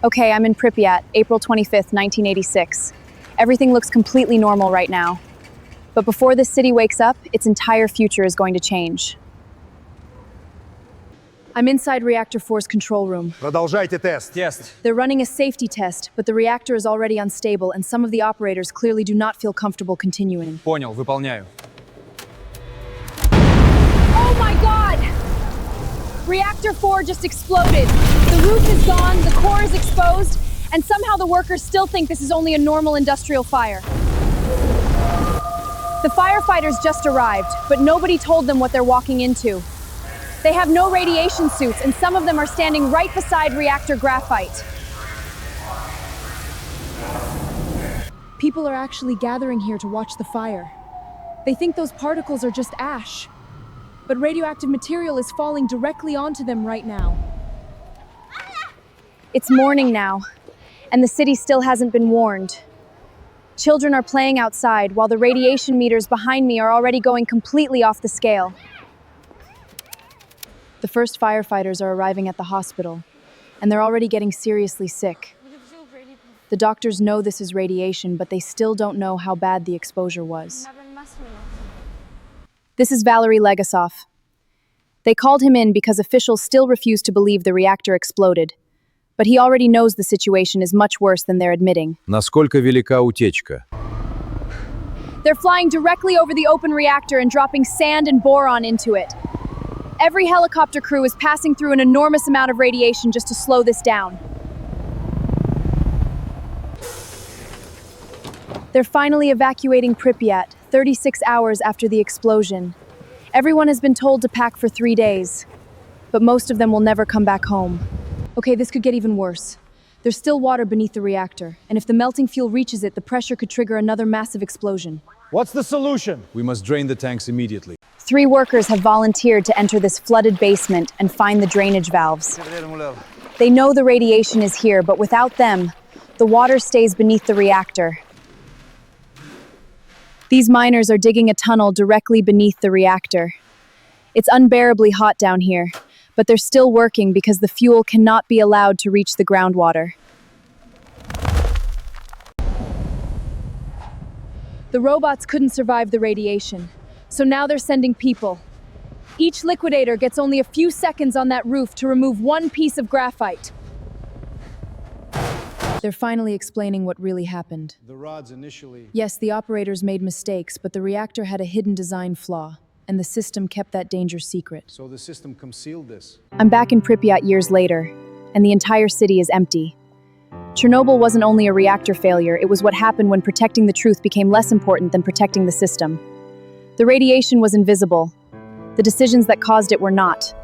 Okay, I'm in Pripyat, April 25th, 1986. Everything looks completely normal right now. But before this city wakes up, its entire future is going to change. I'm inside Reactor 4's control room. Продолжайте тест. They're running a safety test, but the reactor is already unstable and some of the operators clearly do not feel comfortable continuing. Понял, выполняю. Oh my god! Reactor 4 just exploded. The roof is gone, the core is exposed, and somehow the workers still think this is only a normal industrial fire. The firefighters just arrived, but nobody told them what they're walking into. They have no radiation suits, and some of them are standing right beside reactor graphite. People are actually gathering here to watch the fire. They think those particles are just ash. But radioactive material is falling directly onto them right now. It's morning now, and the city still hasn't been warned. Children are playing outside, while the radiation meters behind me are already going completely off the scale. The first firefighters are arriving at the hospital, and they're already getting seriously sick. The doctors know this is radiation, but they still don't know how bad the exposure was. This is Valery Legasov. They called him in because officials still refuse to believe the reactor exploded. But he already knows the situation is much worse than they're admitting. Насколько велика утечка? They're flying directly over the open reactor and dropping sand and boron into it. Every helicopter crew is passing through an enormous amount of radiation just to slow this down. They're finally evacuating Pripyat, 36 hours after the explosion. Everyone has been told to pack for 3 days, but most of them will never come back home. Okay, this could get even worse. There's still water beneath the reactor, and if the melting fuel reaches it, the pressure could trigger another massive explosion. What's the solution? We must drain the tanks immediately. 3 workers have volunteered to enter this flooded basement and find the drainage valves. They know the radiation is here, but without them, the water stays beneath the reactor. These miners are digging a tunnel directly beneath the reactor. It's unbearably hot down here, but they're still working because the fuel cannot be allowed to reach the groundwater. The robots couldn't survive the radiation, so now they're sending people. Each liquidator gets only a few seconds on that roof to remove 1 piece of graphite. They're finally explaining what really happened. The rods initially... Yes, the operators made mistakes, but the reactor had a hidden design flaw, and the system kept that danger secret. So the system concealed this. I'm back in Pripyat years later, and the entire city is empty. Chernobyl wasn't only a reactor failure, it was what happened when protecting the truth became less important than protecting the system. The radiation was invisible. The decisions that caused it were not.